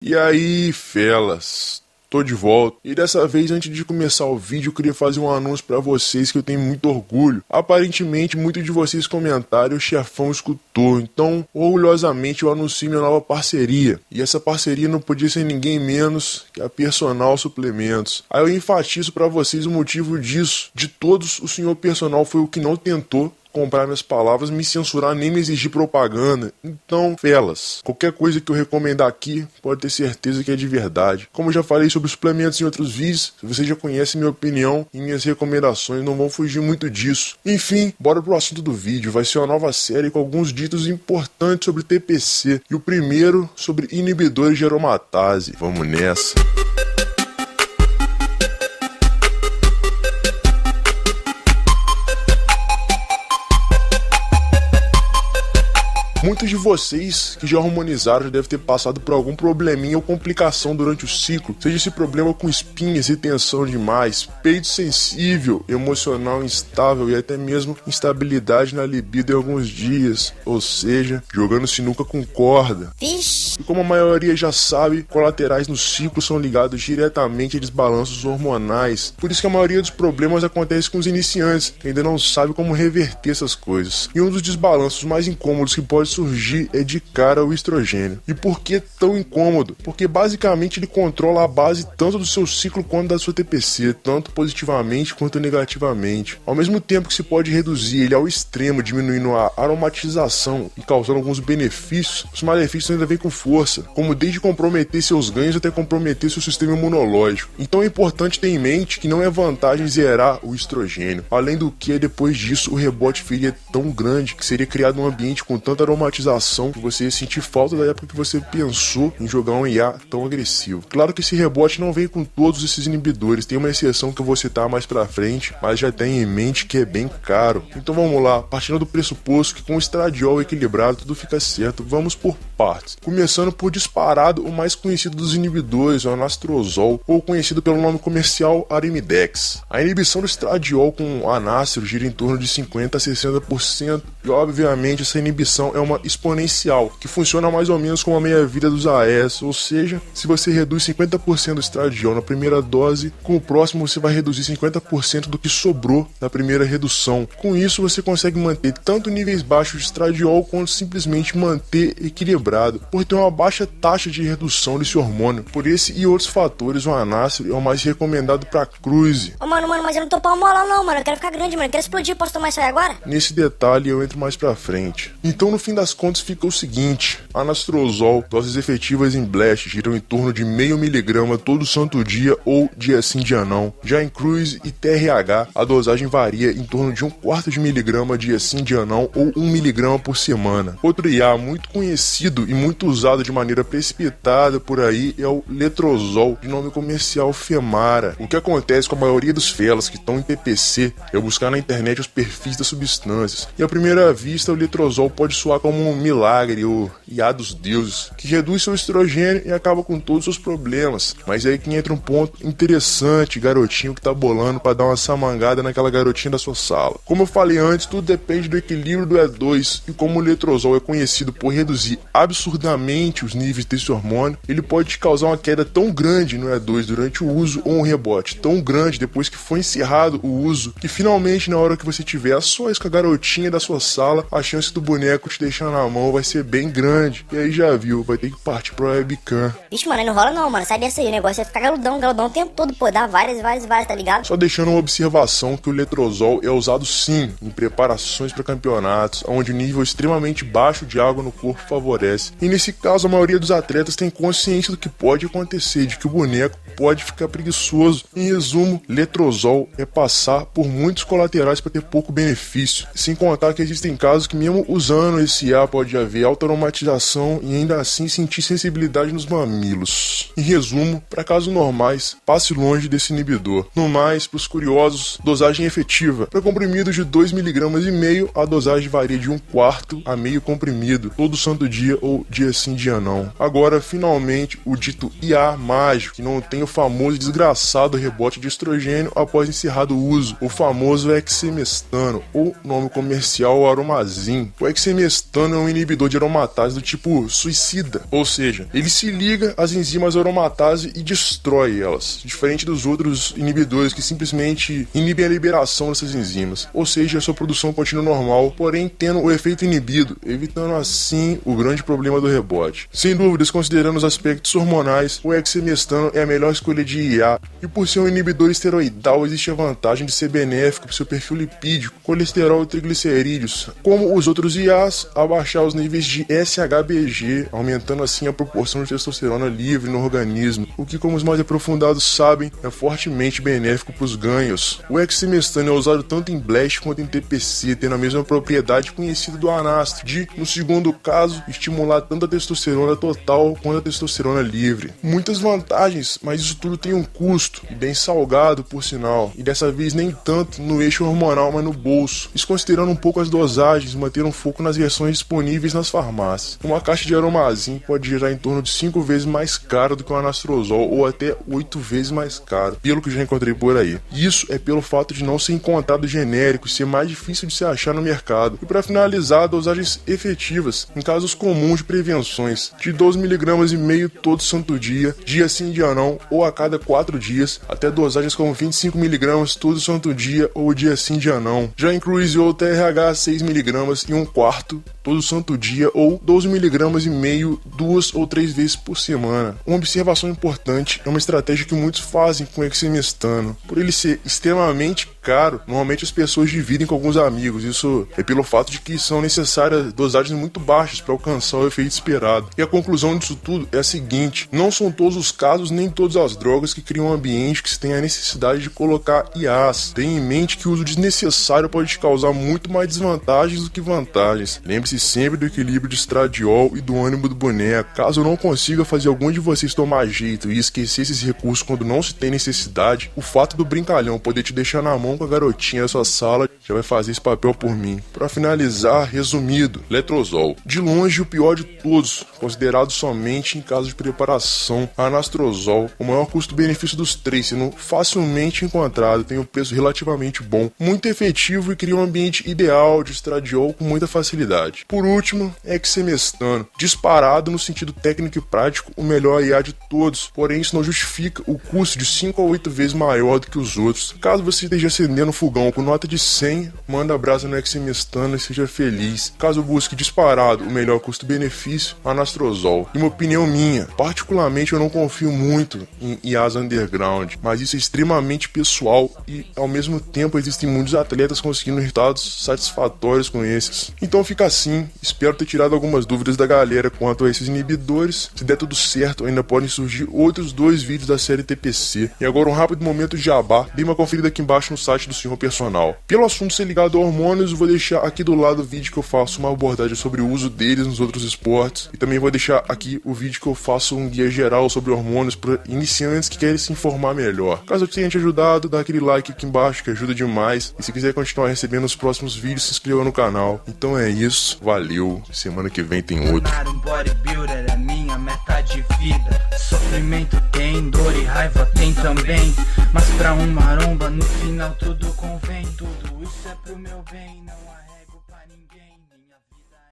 E aí, felas, tô de volta. E dessa vez, antes de começar o vídeo, eu queria fazer um anúncio pra vocês que eu tenho muito orgulho. Aparentemente, muitos de vocês comentaram, o chefão escutou. Então, orgulhosamente, eu anuncio minha nova parceria. E essa parceria não podia ser ninguém menos que a Personal Suplementos. Aí eu enfatizo pra vocês o motivo disso. De todos, o senhor Personal foi o que não tentou comprar minhas palavras, me censurar, nem me exigir propaganda. Então, felas, qualquer coisa que eu recomendar aqui, pode ter certeza que é de verdade. Como eu já falei sobre suplementos em outros vídeos, se você já conhece minha opinião e minhas recomendações, não vão fugir muito disso. Enfim, bora pro assunto do vídeo. Vai ser uma nova série com alguns ditos importantes sobre TPC. E o primeiro sobre inibidores de aromatase. Vamos nessa. Muitos de vocês que já hormonizaram já devem ter passado por algum probleminha ou complicação durante o ciclo, seja esse problema com espinhas, retenção demais, peito sensível, emocional instável e até mesmo instabilidade na libido em alguns dias, ou seja, jogando sinuca com corda. E como a maioria já sabe, colaterais no ciclo são ligados diretamente a desbalanços hormonais, por isso que a maioria dos problemas acontece com os iniciantes, que ainda não sabem como reverter essas coisas. E um dos desbalanços mais incômodos que pode surgir é de cara o estrogênio. E por que tão incômodo? Porque basicamente ele controla a base tanto do seu ciclo quanto da sua TPC, tanto positivamente quanto negativamente. Ao mesmo tempo que se pode reduzir ele ao extremo, diminuindo a aromatização e causando alguns benefícios, os malefícios ainda vêm com força, como desde comprometer seus ganhos até comprometer seu sistema imunológico. Então é importante ter em mente que não é vantagem zerar o estrogênio. Além do que, depois disso, o rebote feria tão grande que seria criado um ambiente com tanta aromatização que você ia sentir falta da época que você pensou em jogar um IA tão agressivo. Claro que esse rebote não vem com todos esses inibidores, tem uma exceção que eu vou citar mais pra frente, mas já tenha em mente que é bem caro. Então vamos lá, partindo do pressuposto que com o estradiol equilibrado tudo fica certo, vamos por partes. Começando por disparado o mais conhecido dos inibidores, o anastrozol, ou conhecido pelo nome comercial Arimidex. A inibição do estradiol com o anastro gira em torno de 50 a 60% e obviamente essa inibição é uma exponencial, que funciona mais ou menos como a meia-vida dos AES, ou seja, se você reduz 50% do estradiol na primeira dose, com o próximo você vai reduzir 50% do que sobrou na primeira redução. Com isso você consegue manter tanto níveis baixos de estradiol quanto simplesmente manter equilibrado, por ter uma baixa taxa de redução desse hormônio. Por esse e outros fatores, o anastro é o mais recomendado para cruise. Mano, mas eu não tô palmola não, mano, eu quero ficar grande, mano, eu quero explodir, posso tomar isso aí agora? Nesse detalhe eu entro mais pra frente. Então no fim das contas fica o seguinte: anastrozol, doses efetivas em blast giram em torno de 0,5 mg todo santo dia ou dia sim dia não. Já em cruise e TRH, a dosagem varia em torno de 1/4 de miligrama dia sim dia não ou 1 mg por semana. Outro IA muito conhecido e muito usado de maneira precipitada por aí é o letrozol, de nome comercial Femara. O que acontece com a maioria dos felas que estão em TPC é buscar na internet os perfis das substâncias, e à primeira vista o letrozol pode soar como um milagre ou IA dos deuses, que reduz seu estrogênio e acaba com todos os seus problemas. Mas é aí que entra um ponto interessante, garotinho que tá bolando pra dar uma samangada naquela garotinha da sua sala. Como eu falei antes, tudo depende do equilíbrio do E2, e como o letrozol é conhecido por reduzir absurdamente os níveis desse hormônio, ele pode te causar uma queda tão grande no E2 durante o uso ou um rebote tão grande depois que foi encerrado o uso, que finalmente na hora que você tiver a sós com a garotinha da sua sala, a chance do boneco te deixar na mão vai ser bem grande. E aí já viu, vai ter que partir pro webcam. Vixe, mano, aí não rola não, mano, sai dessa aí, o negócio é ficar galudão o tempo todo, pô, dá várias, tá ligado? Só deixando uma observação que o letrozol é usado sim em preparações para campeonatos, onde o nível extremamente baixo de água no corpo favorece. E nesse caso a maioria dos atletas tem consciência do que pode acontecer, de que o boneco pode ficar preguiçoso. Em resumo, letrozol é passar por muitos colaterais para ter pouco benefício, sem contar que existem casos que mesmo usando esse IA pode haver alta aromatização e ainda assim sentir sensibilidade nos mamilos. Em resumo, para casos normais, passe longe desse inibidor. No mais, para os curiosos, dosagem efetiva. Para comprimidos de 2,5 mg, a dosagem varia de 1/4 a meio comprimido, todo santo dia ou dia sim dia não. Agora, finalmente, o dito IA mágico, que não tem o famoso e desgraçado rebote de estrogênio após encerrado o uso, o famoso exemestano, ou nome comercial Aromazin. O exemestano XMestano é um inibidor de aromatase do tipo suicida, ou seja, ele se liga às enzimas aromatase e destrói elas, diferente dos outros inibidores que simplesmente inibem a liberação dessas enzimas, ou seja, a sua produção continua normal, porém tendo o efeito inibido, evitando assim o grande problema do rebote. Sem dúvidas, considerando os aspectos hormonais, o XMestano é a melhor escolha de IA, e por ser um inibidor esteroidal, existe a vantagem de ser benéfico para seu perfil lipídico, colesterol e triglicerídeos, como os outros IAs, abaixar os níveis de SHBG, aumentando assim a proporção de testosterona livre no organismo, o que, como os mais aprofundados sabem, é fortemente benéfico para os ganhos. O XMestano é usado tanto em Blast quanto em TPC, tendo a mesma propriedade conhecida do Anastro, de, no segundo caso, estimular tanto a testosterona total quanto a testosterona livre. Muitas vantagens, mas isso tudo tem um custo, e bem salgado por sinal, e dessa vez nem tanto no eixo hormonal, mas no bolso. Isso considerando um pouco as dosagens, manter um foco nas versões disponíveis nas farmácias. Uma caixa de Aromazin pode gerar em torno de 5 vezes mais caro do que o Anastrozol, ou até 8 vezes mais caro, pelo que já encontrei por aí. Isso é pelo fato de não ser encontrado genérico e ser mais difícil de se achar no mercado. E para finalizar, dosagens efetivas em casos comuns de prevenções, de 12,5 mg todo santo dia sim dia não, ou a cada 4 dias, até dosagens como 25 mg todo santo dia ou dia sim dia não. Já inclui o TRH 6 mg e 1/4 todo santo dia ou 12,5 mg 2 ou 3 vezes por semana. Uma observação importante é uma estratégia que muitos fazem com o XMestano. Por ele ser extremamente caro, normalmente as pessoas dividem com alguns amigos. Isso é pelo fato de que são necessárias dosagens muito baixas para alcançar o efeito esperado. E a conclusão disso tudo é a seguinte: não são todos os casos nem todas as drogas que criam um ambiente que se tem a necessidade de colocar IAs. Tenha em mente que o uso desnecessário pode te causar muito mais desvantagens do que vantagens. Lembre-se sempre do equilíbrio de estradiol e do ânimo do boneco. Caso eu não consiga fazer algum de vocês tomar jeito e esquecer esses recursos quando não se tem necessidade, o fato do brincalhão poder te deixar na mão com a garotinha da sua sala já vai fazer esse papel por mim. Para finalizar, resumido, letrozol. De longe o pior de todos, considerado somente em caso de preparação. Anastrozol, o maior custo-benefício dos três, sendo facilmente encontrado, tem um preço relativamente bom, muito efetivo e cria um ambiente ideal de estradiol com muita facilidade. Por último, XMestano, disparado no sentido técnico e prático, o melhor IA de todos, porém isso não justifica o custo de 5 a 8 vezes maior do que os outros. Caso você esteja acendendo o fogão com nota de 100, manda brasa no XMestano e seja feliz. Caso busque disparado o melhor custo-benefício, Anastrozol. E uma opinião minha, particularmente eu não confio muito em IAs underground, mas isso é extremamente pessoal e ao mesmo tempo existem muitos atletas conseguindo resultados satisfatórios com esses. Então fica assim, espero ter tirado algumas dúvidas da galera quanto a esses inibidores. Se der tudo certo, ainda podem surgir outros 2 vídeos da série TPC. E agora um rápido momento de jabá, dê uma conferida aqui embaixo no site do Senhor Personal. Pelo assunto ser ligado a hormônios, eu vou deixar aqui do lado o vídeo que eu faço uma abordagem sobre o uso deles nos outros esportes, e também vou deixar aqui o vídeo que eu faço um guia geral sobre hormônios para iniciantes que querem se informar melhor. Caso eu tenha te ajudado, dá aquele like aqui embaixo que ajuda demais, e se quiser continuar recebendo os próximos vídeos, se inscreva no canal. Então é isso, valeu, semana que vem tem outro. Bodybuilder é minha meta de vida. Sofrimento tem, dor e raiva tem também, mas pra um maromba no final tudo convém.